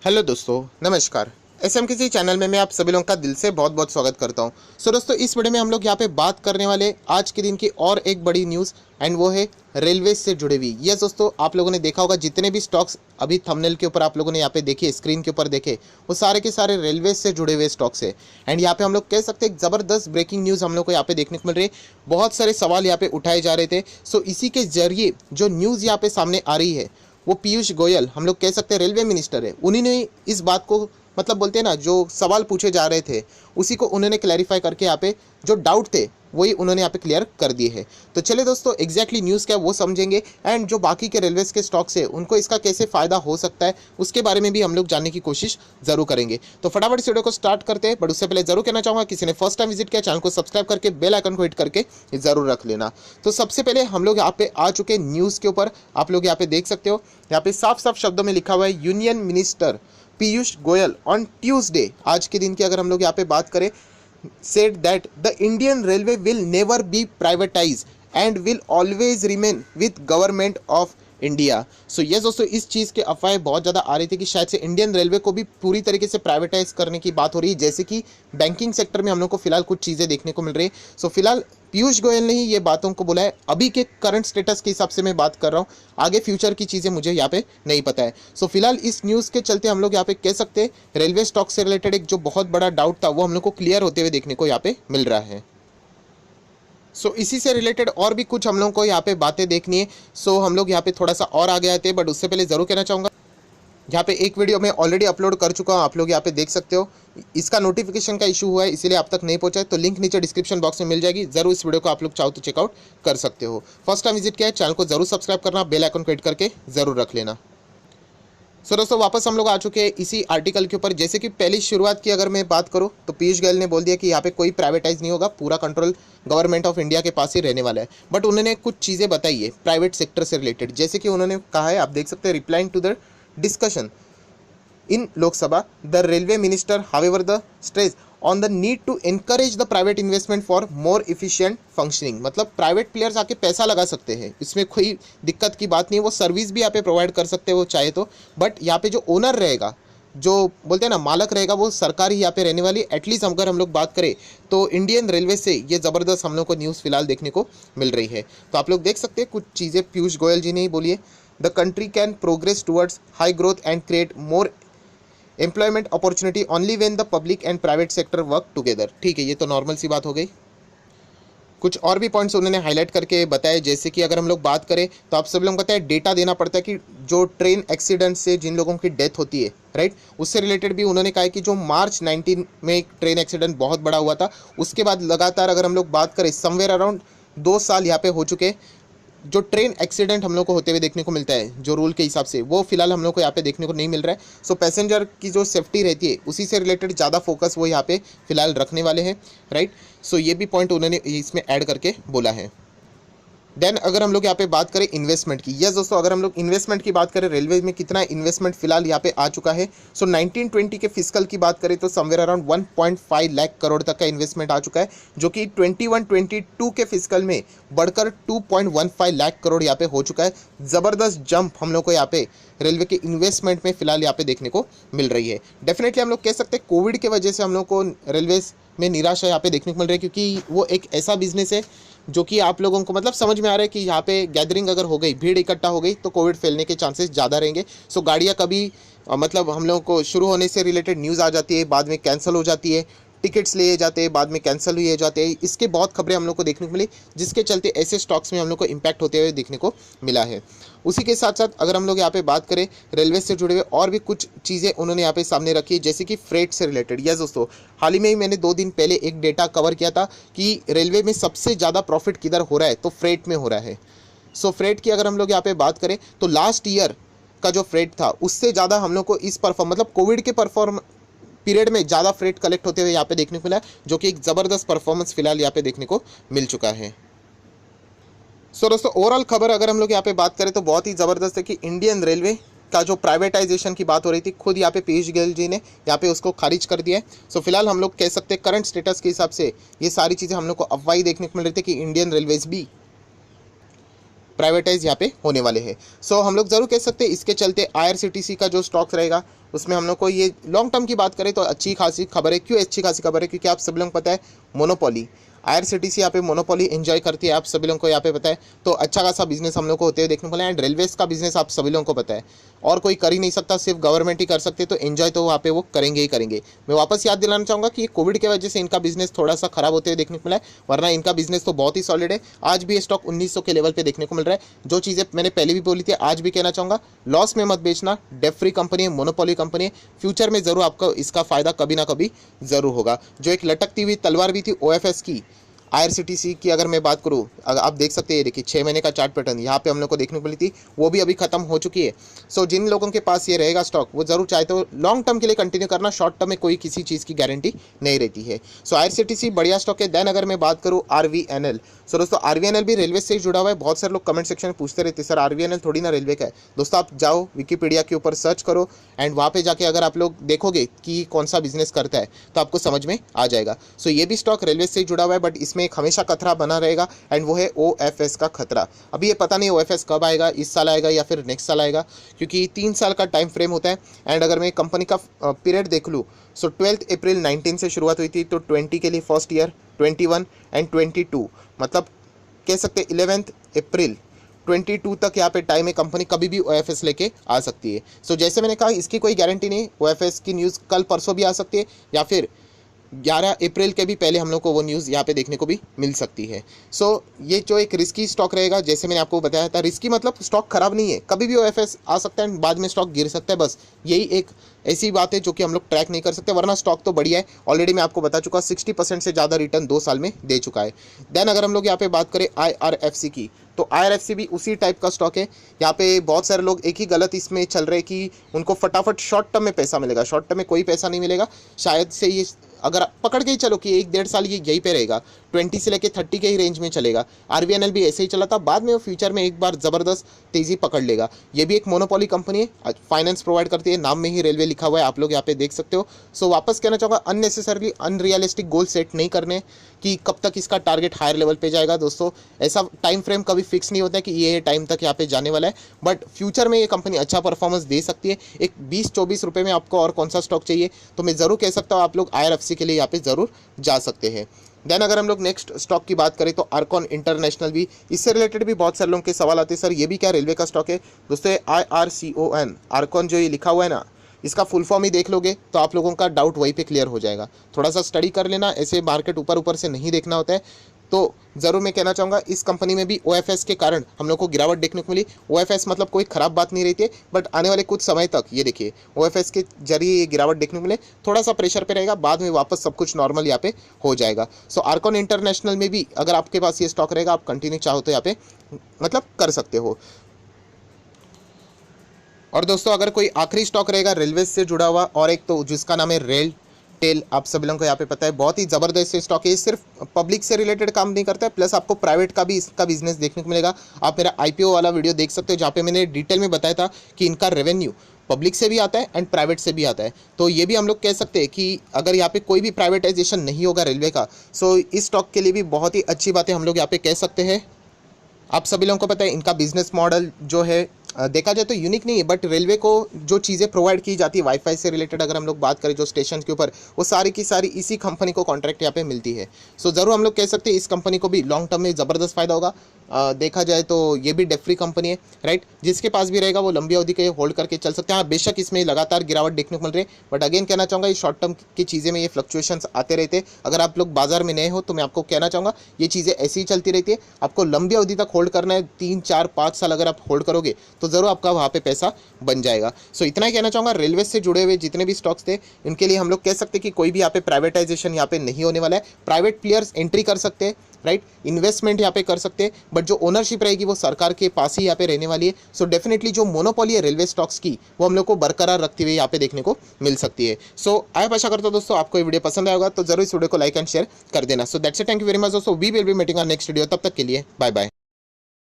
Hello दोस्तों, नमस्कार। SMKC channel में मैं आप सभी लोगों का दिल से बहुत बहुत स्वागत करता हूं। दोस्तों, इस वीडियो में हम लोग यहाँ पे बात करने वाले आज के दिन की और एक बड़ी न्यूज़ एंड वो है रेलवे से जुड़े हुई। यस दोस्तों, आप लोगों ने देखा होगा जितने भी स्टॉक्स अभी थंबनेल के ऊपर आप लोगों ने यहाँ पे देखे, स्क्रीन के ऊपर देखे, वो सारे के सारे रेलवे से जुड़े हुए स्टॉक्स है। एंड यहाँ पे हम लोग कह सकते हैं ज़बरदस्त ब्रेकिंग न्यूज़ हम लोग को यहाँ पे देखने को मिल रही है। बहुत सारे सवाल यहाँ पे उठाए जा रहे थे। इसी के जरिए जो न्यूज़ यहाँ पे सामने आ रही है, वो पीयूष गोयल हम लोग कह सकते हैं रेलवे मिनिस्टर है, उन्हीं ने इस बात को मतलब बोलते हैं ना, जो सवाल पूछे जा रहे थे उसी को उन्होंने क्लैरिफाई करके यहाँ पे जो डाउट थे वही उन्होंने यहाँ पे क्लियर कर दिए हैं। तो चलिए दोस्तों, एग्जैक्टली न्यूज़ क्या है वो समझेंगे एंड जो बाकी के रेलवेज के स्टॉक्स है उनको इसका कैसे फ़ायदा हो सकता है उसके बारे में भी हम लोग जानने की कोशिश जरूर करेंगे। तो फटाफट इस वीडियो को स्टार्ट करते हैं, बट उससे पहले जरूर कहना चाहूँगा किसी ने फर्स्ट टाइम विजिट किया चैनल को सब्सक्राइब करके बेल आइकन को हिट करके जरूर रख लेना। तो सबसे पहले हम लोग यहाँ पे आ चुके न्यूज़ के ऊपर, आप लोग यहाँ पे देख सकते हो, यहाँ पे साफ साफ शब्दों में लिखा हुआ है union minister Piyush Goyal on Tuesday, आज के दिन की अगर हम लोग यहाँ पे बात करें, said that the Indian Railway will never be privatized and will always remain with government of India. Yes दोस्तों, इस चीज़ के अफवाहें बहुत ज़्यादा आ रही थी कि शायद से इंडियन रेलवे को भी पूरी तरीके से प्राइवेटाइज करने की बात हो रही है, जैसे कि बैंकिंग सेक्टर में हम लोग को फिलहाल कुछ चीज़ें देखने को मिल रही है। फिलहाल पीयूष गोयल ने ही ये बातों को बोला है, अभी के करंट स्टेटस के हिसाब से मैं बात कर रहा हूँ, आगे फ्यूचर की चीज़ें मुझे यहाँ पे नहीं पता है। फिलहाल इस न्यूज़ के चलते हम लोग यहाँ पे कह सकते हैं रेलवे स्टॉक से रिलेटेड एक जो बहुत बड़ा डाउट था वो हम लोग को क्लियर होते हुए देखने को यहाँ पे मिल रहा है। इसी से रिलेटेड और भी कुछ हम लोग को यहाँ पे बातें देखनी है। हम लोग यहाँ पे थोड़ा सा और आगे आते हैं, बट उससे पहले ज़रूर कहना चाहूँगा, यहाँ पे एक वीडियो मैं ऑलरेडी अपलोड कर चुका हूँ, आप लोग यहाँ पे देख सकते हो। इसका नोटिफिकेशन का इशू हुआ है इसीलिए आप तक नहीं पहुँचा है, तो लिंक नीचे डिस्क्रिप्शन बॉक्स में मिल जाएगी, जरूर इस वीडियो को आप लोग चाहो तो चेकआउट कर सकते हो। फर्स्ट टाइम विजिट किया है चैनल को जरूर सब्सक्राइब करना, बेल आइकन को हिट करके जरूर रख लेना। दोस्तों, वापस हम लोग आ चुके हैं इसी आर्टिकल के ऊपर। जैसे कि पहली शुरुआत की अगर मैं बात करूं तो पीयूष गोयल ने बोल दिया कि यहाँ पे कोई प्राइवेटाइज नहीं होगा, पूरा कंट्रोल गवर्नमेंट ऑफ इंडिया के पास ही रहने वाला है। बट उन्होंने कुछ चीज़ें बताई है प्राइवेट सेक्टर से रिलेटेड, जैसे कि उन्होंने कहा है, आप देख सकते हैं, replying to the discussion in Lok Sabha, the railway minister, however, the stress on the need to encourage the private investment for more efficient functioning। मतलब प्राइवेट प्लेयर्स आके पैसा लगा सकते हैं, इसमें कोई दिक्कत की बात नहीं है, वो सर्विस भी यहाँ पे प्रोवाइड कर सकते हैं वो चाहे तो। बट यहाँ पे जो ओनर रहेगा, जो बोलते हैं ना मालक रहेगा, वो सरकार ही यहाँ पे रहने वाली। एटलीस्ट अगर हम लोग बात करें तो इंडियन रेलवे से ये ज़बरदस्त हम लोग को न्यूज़ फिलहाल देखने को मिल रही है। तो आप लोग देख सकते हैं कुछ चीज़ें पीयूष गोयल जी ने ही बोली है। The country can progress towards high growth and create more employment opportunity only when the public and private sector work together. ठीक है, ये तो नॉर्मल सी बात हो गई। कुछ और भी पॉइंट्स उन्होंने हाईलाइट करके बताए, जैसे कि अगर हम लोग बात करें तो आप सब लोग पता है डेटा देना पड़ता है कि जो ट्रेन एक्सीडेंट से जिन लोगों की डेथ होती है, राइट, उससे रिलेटेड भी उन्होंने कहा है कि जो मार्च 19 में एक ट्रेन एक्सीडेंट बहुत बड़ा हुआ था, उसके बाद लगातार अगर हम लोग बात करें समवेयर अराउंड 2 साल यहाँ पे हो चुके, जो ट्रेन एक्सीडेंट हम लोग को होते हुए देखने को मिलता है जो रूल के हिसाब से, वो फिलहाल हम लोग को यहाँ पे देखने को नहीं मिल रहा है। पैसेंजर की जो सेफ्टी रहती है उसी से रिलेटेड ज़्यादा फोकस वो यहाँ पे फिलहाल रखने वाले हैं, राइट। ये भी पॉइंट उन्होंने इसमें ऐड करके बोला है। देन अगर हम लोग यहाँ पे बात करें इन्वेस्टमेंट की, यस दोस्तों, अगर हम लोग इन्वेस्टमेंट की बात करें, रेलवे में कितना इन्वेस्टमेंट फिलहाल यहाँ पे आ चुका है। 1920 के फिस्कल की बात करें तो समवेयर अराउंड 1.5 लाख करोड़ तक का इन्वेस्टमेंट आ चुका है, जो कि 21-22 के फिस्कल में बढ़कर 2.15 लाख करोड़ यहाँ पे हो चुका है। ज़बरदस्त जंप हम लोग को यहाँ पे रेलवे के इन्वेस्टमेंट में फिलहाल यहाँ पे देखने को मिल रही है। डेफिनेटली हम लोग कह सकते हैं कोविड के वजह से हम लोग को रेलवे में निराशा यहाँ पे देखने को मिल रही है, क्योंकि वो एक ऐसा बिजनेस है जो कि आप लोगों को मतलब समझ में आ रहा है कि यहाँ पे गैदरिंग अगर हो गई, भीड़ इकट्ठा हो गई, तो कोविड फैलने के चांसेस ज़्यादा रहेंगे। गाड़ियाँ कभी मतलब हम लोगों को शुरू होने से रिलेटेड न्यूज़ आ जाती है, बाद में कैंसिल हो जाती है, टिकट्स लिए जाते हैं, बाद में कैंसिल हुए जाते हैं, इसके बहुत खबरें हम लोग को देखने को मिली, जिसके चलते ऐसे स्टॉक्स में हम लोग को इम्पैक्ट होते हुए देखने को मिला है। उसी के साथ साथ अगर हम लोग यहाँ पे बात करें रेलवे से जुड़े हुए और भी कुछ चीज़ें उन्होंने यहाँ पे सामने रखी है, जैसे कि फ्रेट से रिलेटेड। यस दोस्तों, हाल ही में ही मैंने 2 दिन पहले एक डेटा कवर किया था कि रेलवे में सबसे ज़्यादा प्रॉफिट किधर हो रहा है, तो फ्रेट में हो रहा है। फ्रेट की अगर हम लोग यहाँ पे बात करें तो लास्ट ईयर का जो फ्रेट था उससे ज़्यादा हम लोग को इस मतलब कोविड के पीरियड में ज़्यादा फ्रेट कलेक्ट होते हुए यहाँ पे देखने को मिला है, जो कि एक ज़बरदस्त परफॉर्मेंस फिलहाल यहाँ पे देखने को मिल चुका है। दोस्तों, ओवरऑल खबर अगर हम लोग यहाँ पे बात करें तो बहुत ही ज़बरदस्त है कि इंडियन रेलवे का जो प्राइवेटाइजेशन की बात हो रही थी, खुद यहाँ पे पीयूष गोयल जी ने यहाँ पे उसको खारिज कर दिया है। फिलहाल हम लोग कह सकते हैं करंट स्टेटस के हिसाब से ये सारी चीज़ें हम लोग को अफवाही देखने को मिल रही थी कि इंडियन रेलवेज भी प्राइवेटाइज यहाँ पे होने वाले हैं। सो हम लोग ज़रूर कह सकते हैं इसके चलते IRCTC का जो स्टॉक रहेगा उसमें हम लोग को ये लॉन्ग टर्म की बात करें तो अच्छी खासी खबर है। क्यों अच्छी खासी खबर है? क्योंकि आप सभी लोगों को पता है मोनोपोली, IRCTC यहाँ पे मोनोपोली एंजॉय करती है, आप सभी लोगों को यहाँ पे पता है। तो अच्छा खासा बिजनेस हम लोग को होते हुए देखने को मिला। एंड रेलवेज का बिजनेस आप सभी लोगों को पता है और कोई कर ही नहीं सकता, सिर्फ गवर्नमेंट ही कर सकते, तो एंजॉय तो वहाँ पे वो करेंगे ही करेंगे। मैं वापस याद दिलाना चाहूँगा कि कोविड की वजह से इनका बिजनेस थोड़ा सा खराब होते हुए देखने को मिला है, वरना इनका बिजनेस तो बहुत ही सॉलिड है। आज भी ये स्टॉक 1900 के लेवल पे देखने को मिल रहा है। जो चीज़ें मैंने पहले भी बोली थी आज भी कहना चाहूँगा, लॉस में मत बेचना, डेट फ्री कंपनी है, मोनोपोली कंपनी है, फ्यूचर में जरूर आपको इसका फायदा कभी ना कभी जरूर होगा। जो एक लटकती हुई तलवार भी थी OFS की, IRCTC की अगर मैं बात करूँ, अगर आप देख सकते हैं, देखिए 6 महीने का चार्ट पैटर्न यहाँ पे हम लोग को देखने को मिली थी, वो भी अभी खत्म हो चुकी है। सो जिन लोगों के पास ये रहेगा स्टॉक वो जरूर चाहे तो लॉन्ग टर्म के लिए कंटिन्यू करना, शॉर्ट टर्म में कोई किसी चीज़ की गारंटी नहीं रहती है। सो IRCTC बढ़िया स्टॉक है। देन अगर मैं बात करूँ RVNL, सो दोस्तों RVNL भी रेलवे से जुड़ा हुआ है। बहुत सारे लोग कमेंट सेक्शन में पूछते रहते सर RVNL थोड़ी ना रेलवे का है। दोस्तों आप जाओ विकीपीडिया के ऊपर सर्च करो एंड वहाँ पे जाके अगर आप लोग देखोगे कि कौन सा बिजनेस करता है तो आपको समझ में आ जाएगा। सो ये भी स्टॉक रेलवे से जुड़ा हुआ है, बट इसमें एक हमेशा खतरा बना रहेगा एंड वो है OFS का खतरा। अभी ये पता नहीं OFS कब आएगा, इस साल आएगा या फिर नेक्स्ट साल आएगा, क्योंकि 3 साल का टाइम फ्रेम होता है। एंड अगर मैं कंपनी का पीरियड देख लूँ, सो 12 अप्रैल 19 से शुरुआत हुई थी, तो 20 के लिए फर्स्ट ईयर, 21 एंड 22, मतलब कह सकते 11 अप्रैल 22 तक यहाँ पे टाइम है। कंपनी कभी भी OFS लेके आ सकती है। सो जैसे मैंने कहा इसकी कोई गारंटी नहीं, OFS की न्यूज़ कल परसों भी आ सकती है या फिर 11 अप्रैल के भी पहले हम लोग को वो न्यूज़ यहाँ पे देखने को भी मिल सकती है। सो ये जो एक रिस्की स्टॉक रहेगा, जैसे मैंने आपको बताया था, रिस्की मतलब स्टॉक खराब नहीं है, कभी भी OFS आ सकता है, बाद में स्टॉक गिर सकता है, बस यही एक ऐसी बात है जो कि हम लोग ट्रैक नहीं कर सकते, वरना स्टॉक तो बढ़िया है। ऑलरेडी मैं आपको बता चुका 60% से ज़्यादा रिटर्न 2 साल में दे चुका है। देन अगर हम लोग यहाँ पे बात करें IRFC की, तो IRFC भी उसी टाइप का स्टॉक है। यहाँ पे बहुत सारे लोग एक ही गलत इसमें चल रहे कि उनको फटाफट शॉर्ट टर्म में पैसा मिलेगा। शॉर्ट टर्म में कोई पैसा नहीं मिलेगा, शायद से ये अगर आप पकड़ के ही चलो कि 1-1.5 साल ये यहीं पे रहेगा, 20 से लेके 30 के ही रेंज में चलेगा। RVNL भी ऐसे ही चला था, बाद में वो फ्यूचर में एक बार ज़बरदस्त तेज़ी पकड़ लेगा। ये भी एक मोनोपोली कंपनी है, फाइनेंस प्रोवाइड करती है, नाम में ही रेलवे लिखा हुआ है, आप लोग यहाँ पे देख सकते हो। सो वापस कहना चाहूँगा, अननेसेसरली अनरियलिस्टिक गोल सेट नहीं करने कि कब तक इसका टारगेट हायर लेवल पे जाएगा। दोस्तों ऐसा टाइम फ्रेम कभी फिक्स नहीं होता है कि ये टाइम तक यहाँ पे जाने वाला है, बट फ्यूचर में ये कंपनी अच्छा परफॉर्मेंस दे सकती है। एक 20-24 रुपये में आपको और कौन सा स्टॉक चाहिए, तो मैं ज़रूर कह सकता हूँ आप लोग IRFC के लिए यहाँ पे ज़रूर जा सकते हैं। देन अगर हम लोग नेक्स्ट स्टॉक की बात करें तो आर्कॉन इंटरनेशनल भी, इससे रिलेटेड भी बहुत सारे लोगों के सवाल आते हैं, सर ये भी क्या रेलवे का स्टॉक है? दोस्तों IRCON, आर्कॉन जो ये लिखा हुआ है ना, इसका फुल फॉर्म ही देख लोगे तो आप लोगों का डाउट वहीं पे क्लियर हो जाएगा। थोड़ा सा स्टडी कर लेना, ऐसे मार्केट ऊपर ऊपर से नहीं देखना होता है। तो ज़रूर मैं कहना चाहूँगा इस कंपनी में भी OFS के कारण हम लोग को गिरावट देखने को मिली। OFS मतलब कोई ख़राब बात नहीं रहती है, बट आने वाले कुछ समय तक ये देखिए OFS के जरिए ये गिरावट देखने को मिले, थोड़ा सा प्रेशर पे रहेगा, बाद में वापस सब कुछ नॉर्मल यहाँ पे हो जाएगा। सो आर्कॉन इंटरनेशनल में भी अगर आपके पास ये स्टॉक रहेगा, आप कंटिन्यू चाहो तो यहाँ पे मतलब कर सकते हो। और दोस्तों अगर कोई आखिरी स्टॉक रहेगा रेलवे से जुड़ा हुआ, और एक तो जिसका नाम है रेल टेल, आप सभी लोगों को यहाँ पे पता है, बहुत ही ज़बरदस्त स्टॉक है। सिर्फ पब्लिक से रिलेटेड काम नहीं करता है, प्लस आपको प्राइवेट का भी इसका बिजनेस देखने को मिलेगा। आप मेरा IPO वाला वीडियो देख सकते हो जहाँ पे मैंने डिटेल में बताया था कि इनका रेवेन्यू पब्लिक से भी आता है एंड प्राइवेट से भी आता है। तो ये भी हम लोग कह सकते हैं कि अगर यहाँ पे कोई भी प्राइवेटाइजेशन नहीं होगा रेलवे का, सो इस स्टॉक के लिए भी बहुत ही अच्छी बातें हम लोग यहाँ पे कह सकते हैं। आप सभी लोगों को पता है इनका बिजनेस मॉडल जो है देखा जाए तो यूनिक नहीं है, बट रेलवे को जो चीज़ें प्रोवाइड की जाती है वाईफाई से रिलेटेड अगर हम लोग बात करें जो स्टेशन के ऊपर, वो सारी की सारी इसी कंपनी को कॉन्ट्रैक्ट यहाँ पे मिलती है। सो ज़रूर हम लोग कह सकते हैं इस कंपनी को भी लॉन्ग टर्म में ज़बरदस्त फायदा होगा। देखा जाए तो ये भी डेट फ्री कंपनी है, राइट, जिसके पास भी रहेगा वो लंबी अवधि के होल्ड करके चल सकते हैं। हाँ बेशक इसमें लगातार गिरावट देखने को मिल रही है, बट अगेन कहना चाहूँगा ये शॉर्ट टर्म की चीज़ें में ये फ्लक्चुएशंस आते रहते हैं। अगर आप लोग बाजार में नए हो तो मैं आपको कहना चाहूँगा ये चीज़ें ऐसी ही चलती रहती है। आपको लंबी अवधि तक होल्ड करना है, 3, 4, 5 साल अगर आप होल्ड करोगे तो ज़रूर आपका वहाँ पे पैसा बन जाएगा। सो इतना ही कहना चाहूँगा, रेलवे से जुड़े हुए जितने भी स्टॉक्स थे इनके लिए हम लोग कह सकते हैं कि कोई भी यहाँ पे प्राइवेटाइजेशन यहाँ पे नहीं होने वाला है। प्राइवेट प्लेयर्स एंट्री कर सकते हैं, राइट, इन्वेस्टमेंट यहाँ पे कर सकते हैं, बट जो ओनरशिप रहेगी वो सरकार के पास ही यहाँ पे रहने वाली है। सो डेफिनेटली जो मोनोपोली है रेलवे स्टॉक्स की वो हम लोग को बरकरार रखते हुए यहाँ पे देखने को मिल सकती है। सो आई आशा करता हूँ दोस्तों आपको ये वीडियो पसंद आएगा, तो जरूर इस वीडियो को लाइक एंड शेयर कर देना। So that's it, thank you very much दोस्तों, we will be meeting on next video, तब तक के लिए बाय बाय।